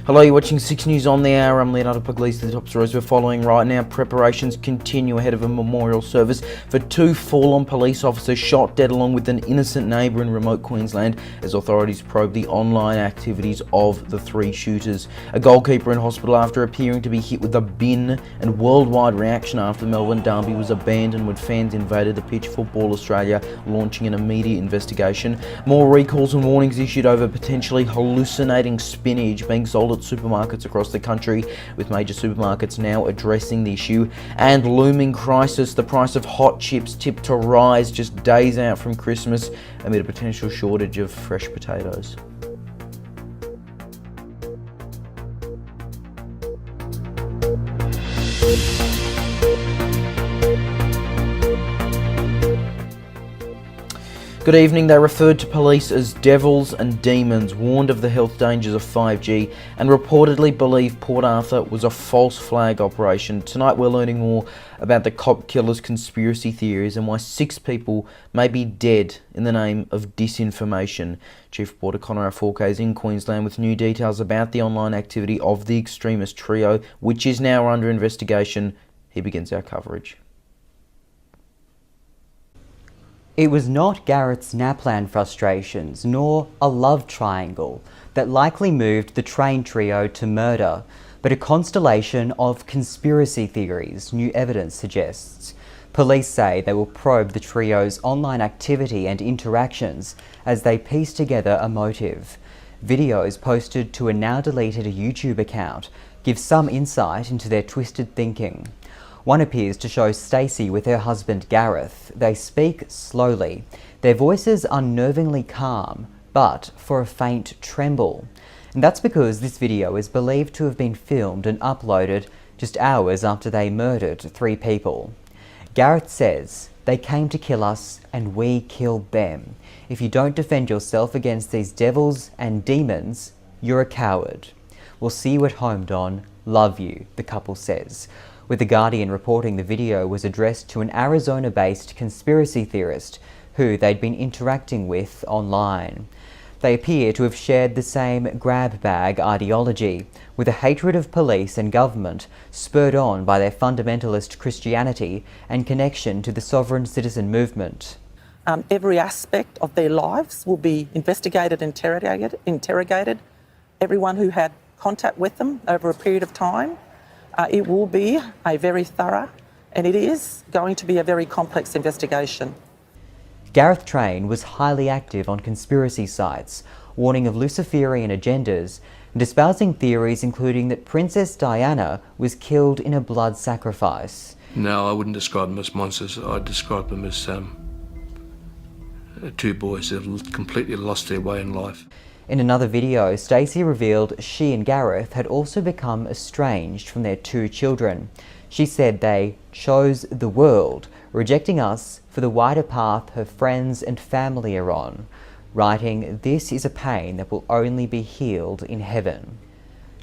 Hello, you're watching 6 News on the Hour. I'm Leonardo, Puglisi. The top stories we're following right now. Preparations continue ahead of a memorial service for two fallen police officers shot dead along with an innocent neighbour in remote Queensland as authorities probe the online activities of the three shooters. A goalkeeper in hospital after appearing to be hit with a bin, and worldwide reaction after the Melbourne Derby was abandoned when fans invaded the pitch. Football Australia launching an immediate investigation. More recalls and warnings issued over potentially hallucinating spinach being sold at supermarkets across the country, with major supermarkets now addressing the issue. And looming crisis, the price of hot chips tipped to rise just days out from Christmas amid a potential shortage of fresh potatoes. Good evening. They referred to police as devils and demons, warned of the health dangers of 5G, and reportedly believe Port Arthur was a false flag operation. Tonight we're learning more about the cop killers' conspiracy theories and why 6 people may be dead in the name of disinformation. Chief Reporter Connor Forcade is in Queensland with new details about the online activity of the extremist trio, which is now under investigation. He begins our coverage. It was not Gareth's NAPLAN frustrations, nor a love triangle, that likely moved the train trio to murder, but a constellation of conspiracy theories, new evidence suggests. Police say they will probe the trio's online activity and interactions as they piece together a motive. Videos posted to a now-deleted YouTube account give some insight into their twisted thinking. One appears to show Stacey with her husband Gareth. They speak slowly, their voices unnervingly calm, but for a faint tremble. And that's because this video is believed to have been filmed and uploaded just hours after they murdered 3 people. Gareth says, "They came to kill us and we killed them. If you don't defend yourself against these devils and demons, you're a coward. We'll see you at home, Don. Love you," the couple says. With The Guardian reporting the video was addressed to an Arizona-based conspiracy theorist who they'd been interacting with online. They appear to have shared the same grab bag ideology, with a hatred of police and government spurred on by their fundamentalist Christianity and connection to the sovereign citizen movement. Every aspect of their lives will be investigated, interrogated. Everyone who had contact with them over a period of time. It will be a very thorough, and it is going to be a very complex investigation. Gareth Train was highly active on conspiracy sites, warning of Luciferian agendas and espousing theories including that Princess Diana was killed in a blood sacrifice. No, I wouldn't describe them as monsters. I'd describe them as 2 boys that have completely lost their way in life. In another video, Stacey revealed she and Gareth had also become estranged from their 2 children. She said they chose the world, rejecting us for the wider path her friends and family are on, writing, "This is a pain that will only be healed in heaven."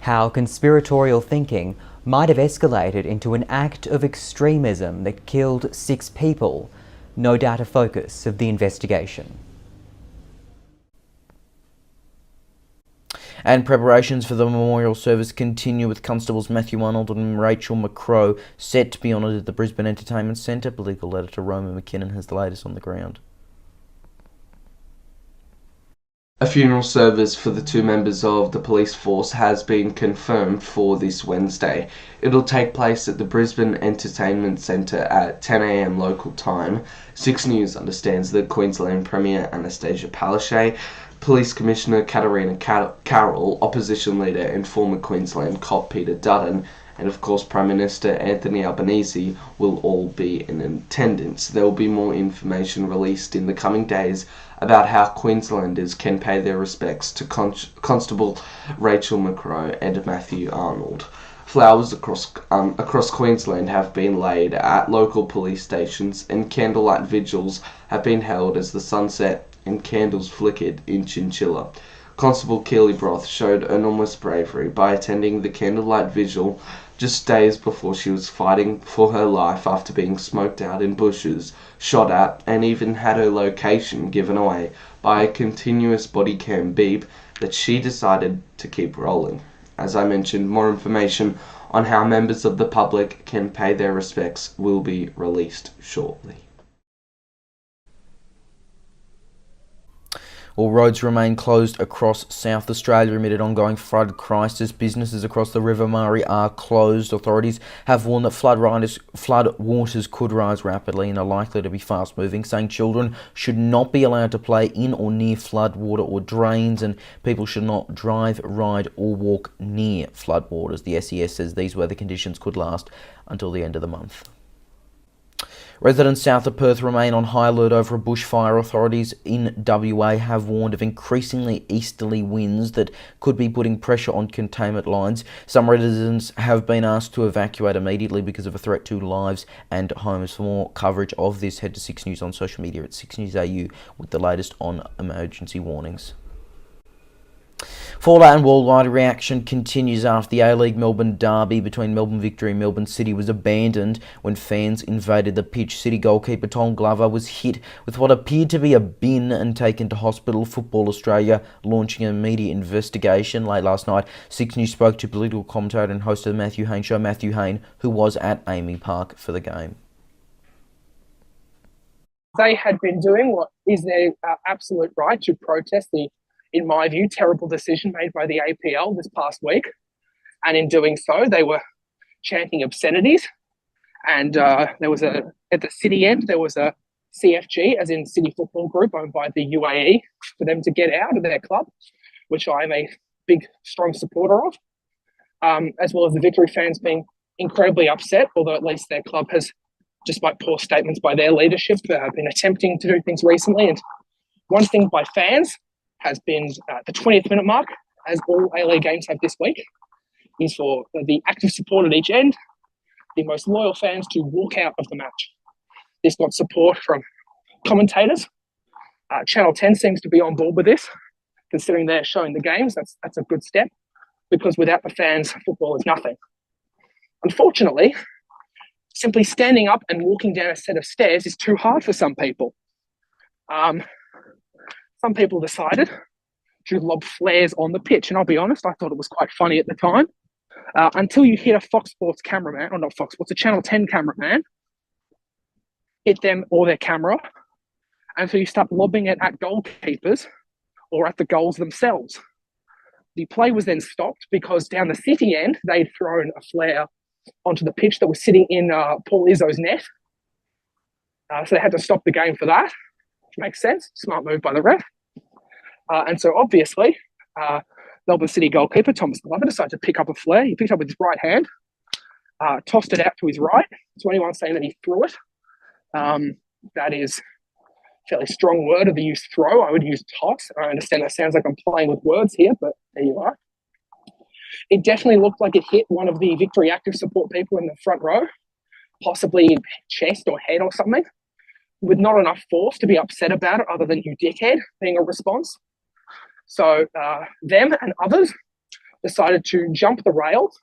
How conspiratorial thinking might have escalated into an act of extremism that killed 6 people, no doubt a focus of the investigation. And preparations for the memorial service continue, with Constables Matthew Arnold and Rachel McCrow set to be honoured at the Brisbane Entertainment Centre. Political editor Roman McKinnon has the latest on the ground. A funeral service for the 2 members of the police force has been confirmed for this Wednesday. It'll take place at the Brisbane Entertainment Centre at 10 a.m. local time. 6 News understands that Queensland Premier Anastasia Palaszczuk, Police Commissioner Katarina Carroll, Opposition Leader and former Queensland cop Peter Dutton, and of course Prime Minister Anthony Albanese will all be in attendance. There will be more information released in the coming days about how Queenslanders can pay their respects to Constable Rachel McCrow and Matthew Arnold. Flowers across Queensland have been laid at local police stations, and candlelight vigils have been held as the sun set and candles flickered in Chinchilla. Constable Keely Broth showed enormous bravery by attending the candlelight vigil just days before she was fighting for her life after being smoked out in bushes, shot at, and even had her location given away by a continuous body cam beep that she decided to keep rolling. As I mentioned, more information on how members of the public can pay their respects will be released shortly. All roads remain closed across South Australia amid an ongoing flood crisis. Businesses across the River Murray are closed. Authorities have warned that flood waters could rise rapidly and are likely to be fast moving, saying children should not be allowed to play in or near flood water or drains, and people should not drive, ride or walk near flood waters. The SES says these weather conditions could last until the end of the month. Residents south of Perth remain on high alert over a bushfire. Authorities in WA have warned of increasingly easterly winds that could be putting pressure on containment lines. Some residents have been asked to evacuate immediately because of a threat to lives and homes. For more coverage of this, head to 6 News on social media at SIXNewsAU with the latest on emergency warnings. Fallout and worldwide reaction continues after the A-League Melbourne Derby between Melbourne Victory and Melbourne City was abandoned when fans invaded the pitch. City goalkeeper Tom Glover was hit with what appeared to be a bin and taken to hospital. Football Australia launching a media investigation. Late last night, 6 News spoke to political commentator and host of the Matthew Hayne Show, Matthew Hayne, who was at Amy Park for the game. They had been doing what is their absolute right to protest the, in my view, terrible decision made by the APL this past week. And in doing so, they were chanting obscenities. And there was at the city end, there was a CFG, as in City Football Group, owned by the UAE, for them to get out of their club, which I'm a big, strong supporter of, as well as the Victory fans being incredibly upset, although at least their club has, despite poor statements by their leadership, been attempting to do things recently. And one thing by fans has been the 20th minute mark, as all A-League games have this week, is for the active support at each end, the most loyal fans to walk out of the match. This got support from commentators. Channel 10 seems to be on board with this, considering they're showing the games. That's a good step, because without the fans, football is nothing. Unfortunately, simply standing up and walking down a set of stairs is too hard for some people. Some people decided to lob flares on the pitch, and I'll be honest, I thought it was quite funny at the time, until you hit a Fox Sports cameraman, or not Fox Sports, a Channel 10 cameraman, hit them or their camera, and so you start lobbing it at goalkeepers or at the goals themselves. The play was then stopped because down the city end, they'd thrown a flare onto the pitch that was sitting in Paul Izzo's net. So they had to stop the game for that, which makes sense. Smart move by the ref. And so obviously, Melbourne City goalkeeper Thomas Glover decided to pick up a flare. He picked it up with his right hand, tossed it out to his right. So anyone saying that he threw it, that is a fairly strong word of the use throw. I would use toss. I understand that sounds like I'm playing with words here, but there you are. It definitely looked like it hit one of the Victory Active support people in the front row, possibly chest or head or something, with not enough force to be upset about it other than "you dickhead" being a response. So them and others decided to jump the rails,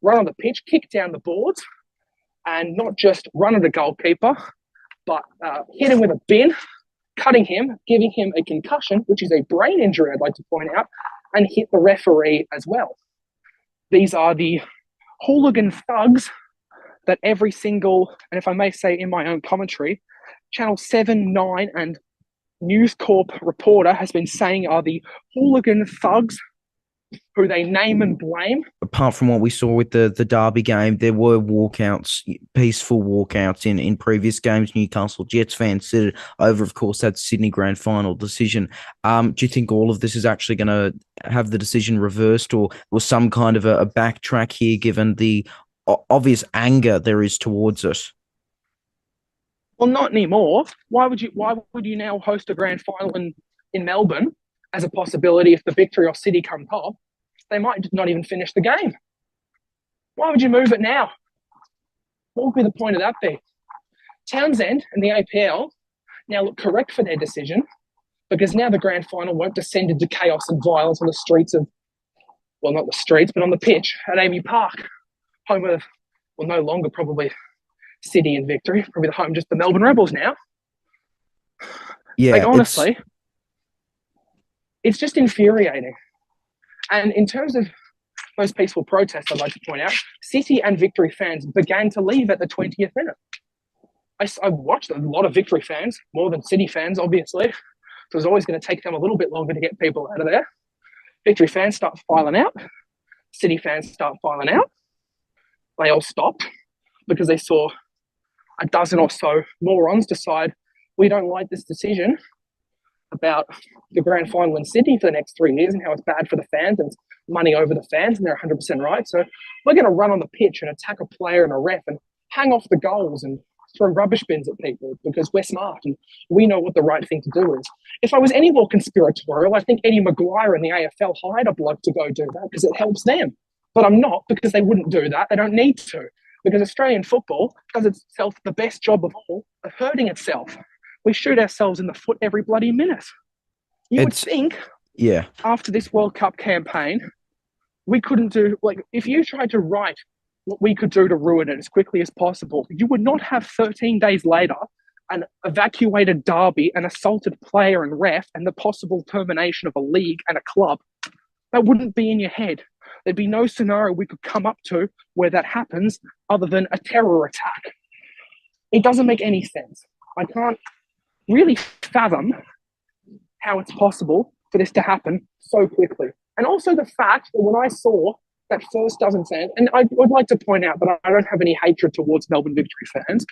run on the pitch, kick down the boards, and not just run at a goalkeeper, but hit him with a bin, cutting him, giving him a concussion, which is a brain injury, I'd like to point out, and hit the referee as well. These are the hooligan thugs that every single, and if I may say in my own commentary, Channel 7, 9 and News Corp reporter has been saying are the hooligan thugs who they name and blame. Apart from what we saw with the Derby game, there were walkouts, peaceful walkouts in previous games. Newcastle Jets fans said over, of course, that Sydney Grand Final decision. Do you think all of this is actually going to have the decision reversed, or some kind of a backtrack here, given the obvious anger there is towards us? Well, not anymore. Why would you now host a grand final in Melbourne as a possibility if the Victory or City come top? They might not even finish the game. Why would you move it now? What would be the point of that be? Townsend and the APL now look correct for their decision, because now the grand final won't descend into chaos and violence on the streets of, well, not the streets, but on the pitch at Amy Park, home of, well, no longer probably City and Victory, probably the home just the Melbourne Rebels now. Yeah, like, honestly, it's just infuriating. And in terms of those peaceful protests, I'd like to point out, City and Victory fans began to leave at the 20th minute. I watched a lot of Victory fans, more than City fans, obviously. So it was always going to take them a little bit longer to get people out of there. Victory fans start filing out. City fans start filing out. They all stopped because they saw a dozen or so morons decide, we don't like this decision about the grand final in Sydney for the next 3 years and how it's bad for the fans and it's money over the fans, and they're 100% right. So we're going to run on the pitch and attack a player and a ref and hang off the goals and throw rubbish bins at people because we're smart and we know what the right thing to do is. If I was any more conspiratorial, I think Eddie Maguire and the AFL hired a bloke to go do that because it helps them. But I'm not, because they wouldn't do that. They don't need to, because Australian football does itself the best job of all of hurting itself. We shoot ourselves in the foot every bloody minute. You would think, after this World Cup campaign, we couldn't do, like, if you tried to write what we could do to ruin it as quickly as possible, you would not have 13 days later an evacuated derby, an assaulted player and ref, and the possible termination of a league and a club. That wouldn't be in your head. There'd be no scenario we could come up to where that happens other than a terror attack. It doesn't make any sense. I can't really fathom how it's possible for this to happen so quickly. And also the fact that when I saw that first dozen fans, and I would like to point out that I don't have any hatred towards Melbourne Victory fans,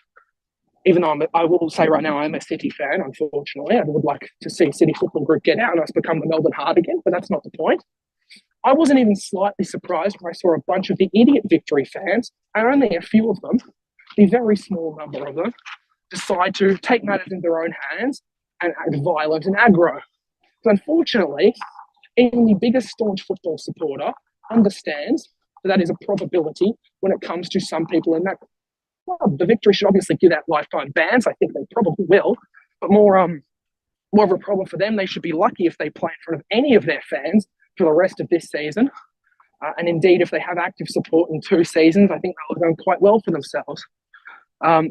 even though I will say right now I'm a City fan, unfortunately. I would like to see City Football Group get out and us become the Melbourne Heart again, but that's not the point. I wasn't even slightly surprised when I saw a bunch of the idiot Victory fans, and only a few of them, the very small number of them, decide to take matters in their own hands and act violent and aggro. But unfortunately, even the biggest staunch football supporter understands that is a probability when it comes to some people in that club. The Victory should obviously give out lifetime bans. I think they probably will, but more of a problem for them. They should be lucky if they play in front of any of their fans for the rest of this season. And indeed, if they have active support in 2 seasons, I think they'll have done quite well for themselves.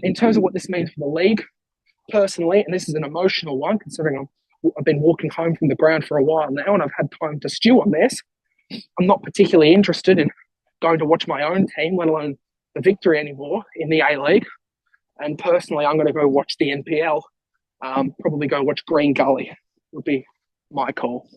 In terms of what this means for the league, personally, and this is an emotional one, considering I've been walking home from the ground for a while now and I've had time to stew on this, I'm not particularly interested in going to watch my own team, let alone the Victory anymore in the A-League. And personally, I'm going to go watch the NPL, probably go watch Green Gully would be my call.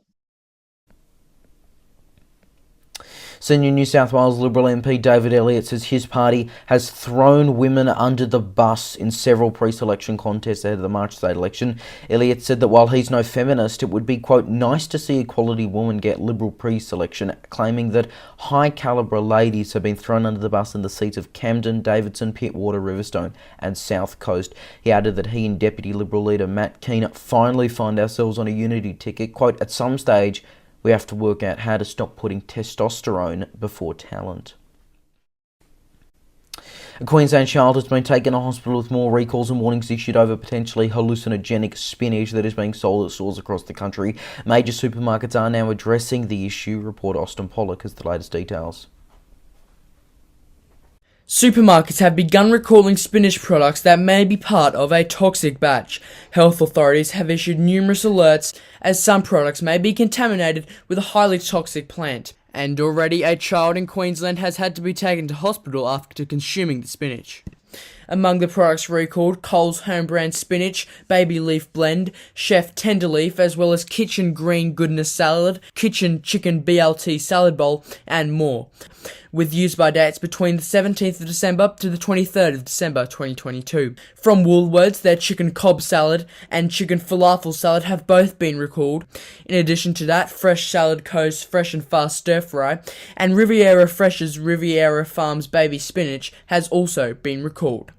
Senior New South Wales Liberal MP David Elliott says his party has thrown women under the bus in several pre-selection contests ahead of the March state election. Elliott said that while he's no feminist, it would be, quote, nice to see a quality woman get Liberal pre-selection, claiming that high-calibre ladies have been thrown under the bus in the seats of Camden, Davidson, Pittwater, Riverstone and South Coast. He added that he and Deputy Liberal leader Matt Keane finally find ourselves on a unity ticket. Quote, at some stage, we have to work out how to stop putting testosterone before talent. A Queensland child has been taken to hospital with more recalls and warnings issued over potentially hallucinogenic spinach that is being sold at stores across the country. Major supermarkets are now addressing the issue. Reporter Austin Pollock has the latest details. Supermarkets have begun recalling spinach products that may be part of a toxic batch. Health authorities have issued numerous alerts as some products may be contaminated with a highly toxic plant. And already a child in Queensland has had to be taken to hospital after consuming the spinach. Among the products recalled, Coles home brand spinach, baby leaf blend, chef tender leaf, as well as kitchen green goodness salad, kitchen chicken BLT salad bowl, and more, with use by dates between the 17th of December to the 23rd of December 2022. From Woolworths, their chicken cob salad and chicken falafel salad have both been recalled. In addition to that, Fresh Salad Co.'s Fresh and Fast Stir Fry and Riviera Fresh's Riviera Farms baby spinach has also been recalled.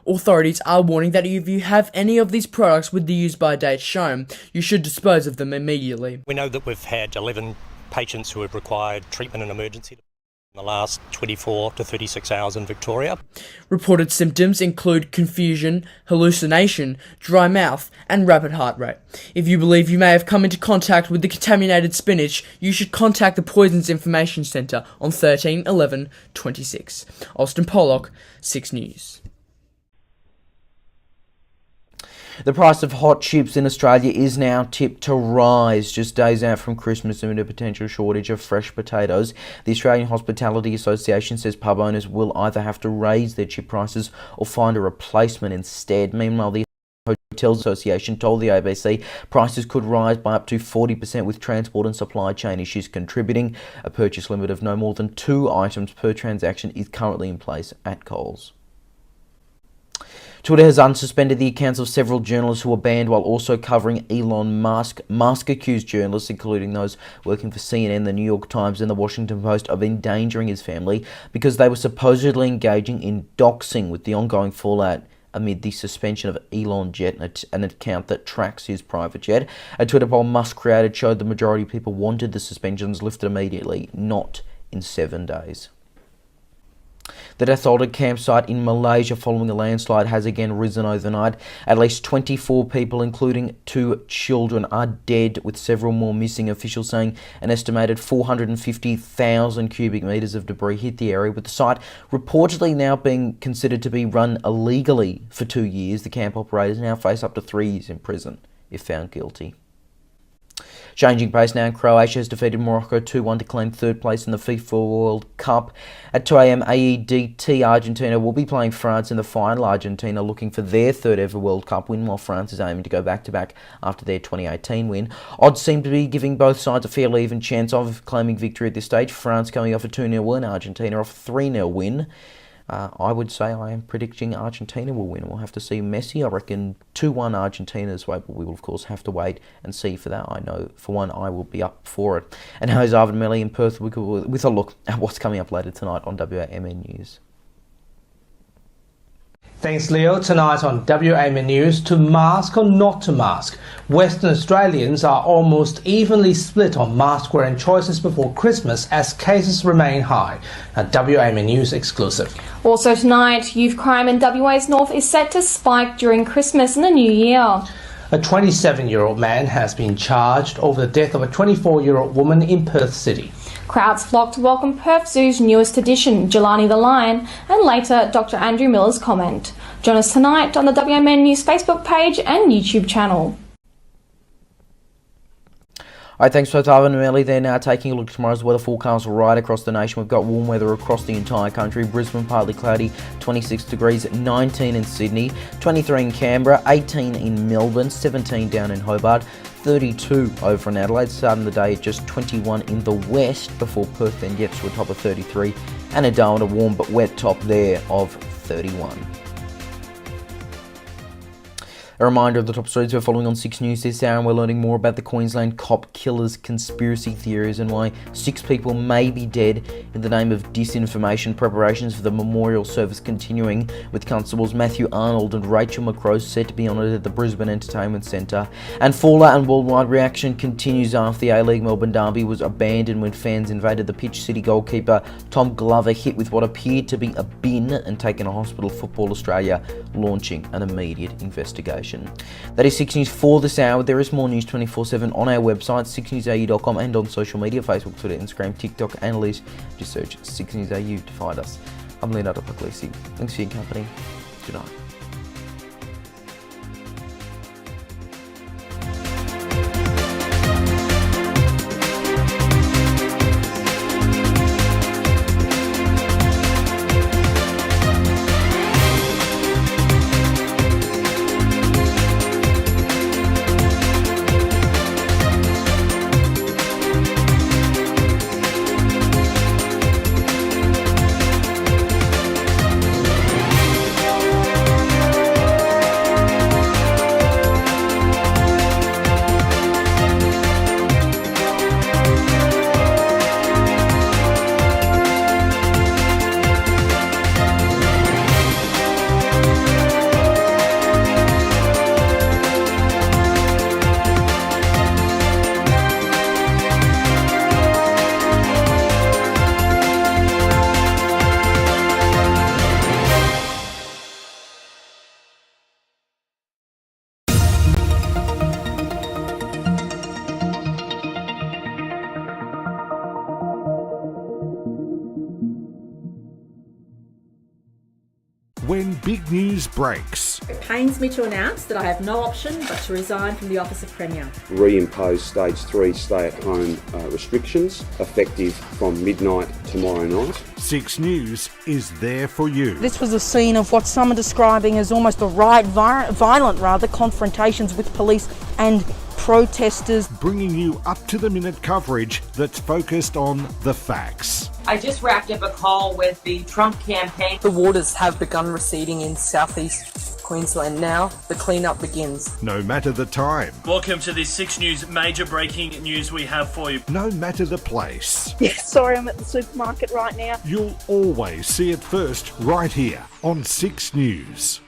Authorities are warning that if you have any of these products with the use-by date shown, you should dispose of them immediately. We know that we've had 11 patients who have required treatment in emergency in the last 24 to 36 hours in Victoria. Reported symptoms include confusion, hallucination, dry mouth, and rapid heart rate. If you believe you may have come into contact with the contaminated spinach, you should contact the Poisons Information Centre on 13 11 26. Austin Pollock, 6 News. The price of hot chips in Australia is now tipped to rise just days out from Christmas amid a potential shortage of fresh potatoes. The Australian Hospitality Association says pub owners will either have to raise their chip prices or find a replacement instead. Meanwhile, the Hotels Association told the ABC prices could rise by up to 40% with transport and supply chain issues contributing. A purchase limit of no more than 2 items per transaction is currently in place at Coles. Twitter has unsuspended the accounts of several journalists who were banned while also covering Elon Musk. Musk accused journalists, including those working for CNN, the New York Times and the Washington Post, of endangering his family because they were supposedly engaging in doxing, with the ongoing fallout amid the suspension of Elon Jet, an account that tracks his private jet. A Twitter poll Musk created showed the majority of people wanted the suspensions lifted immediately, not in 7 days. The death toll at a campsite in Malaysia following a landslide has again risen overnight. At least 24 people, including 2 children, are dead, with several more missing. Officials saying an estimated 450,000 cubic metres of debris hit the area, with the site reportedly now being considered to be run illegally for 2 years. The camp operators now face up to 3 years in prison if found guilty. Changing pace now, Croatia has defeated Morocco 2-1 to claim third place in the FIFA World Cup. At 2 a.m, AEDT Argentina will be playing France in the final. Argentina looking for their third ever World Cup win, while France is aiming to go back-to-back after their 2018 win. Odds seem to be giving both sides a fairly even chance of claiming victory at this stage. France coming off a 2-0 win, Argentina off a 3-0 win. I would say I am predicting Argentina will win. We'll have to see. Messi, I reckon 2-1 Argentina's way, but we will of course have to wait and see for that. I know for one I will be up for it. And how's Arvin Melly in Perth with a look at what's coming up later tonight on WAMN News. Thanks, Leo. Tonight on WAMN News, to mask or not to mask. Western Australians are almost evenly split on mask wearing choices before Christmas as cases remain high. A WAMN News exclusive. Also tonight, youth crime in WA's north is set to spike during Christmas and the New Year. A 27-year-old man has been charged over the death of a 24-year-old woman in Perth City. Crowds flocked to welcome Perth Zoo's newest addition, Jelani the Lion, and later Dr. Andrew Miller's comment. Join us tonight on the WAMN News Facebook page and YouTube channel. Alright, thanks for Arvin and Melly. They're now taking a look at tomorrow's weather forecast right across the nation. We've got warm weather across the entire country. Brisbane partly cloudy, 26 degrees, 19 in Sydney, 23 in Canberra, 18 in Melbourne, 17 down in Hobart, 32 over in Adelaide. Starting the day at just 21 in the west before Perth then gets to a top of 33 and a Darwin a warm but wet top there of 31. A reminder of the top stories we're following on 6 News this hour, and we're learning more about the Queensland cop killers conspiracy theories and why 6 people may be dead in the name of disinformation. Preparations for the memorial service continuing, with Constables Matthew Arnold and Rachel McCrow set to be honoured at the Brisbane Entertainment Centre. And fallout and worldwide reaction continues after the A-League Melbourne Derby was abandoned when fans invaded the pitch. City goalkeeper Tom Glover hit with what appeared to be a bin and taken to hospital. Football Australia launching an immediate investigation. That is 6 News for this hour. There is more news 24/7 on our website, SIXNewsAU.com, and on social media, Facebook, Twitter, Instagram, TikTok, and Leeds. Just search 6NewsAU to find us. I'm Leonardo Puglisi. Thanks for your company. Good night. when big news breaks. It pains me to announce that I have no option but to resign from the office of Premier. Reimpose stage 3 stay-at-home restrictions effective from midnight tomorrow night. 6 News is there for you. This was a scene of what some are describing as almost a riot, violent confrontations with police and protesters. Bringing you up-to-the-minute coverage that's focused on the facts. I just wrapped up a call with the Trump campaign. The waters have begun receding in southeast Queensland now. The cleanup begins. No matter the time. Welcome to this 6 News major breaking news we have for you. No matter the place. Yes, sorry, I'm at the supermarket right now. You'll always see it first right here on 6 News.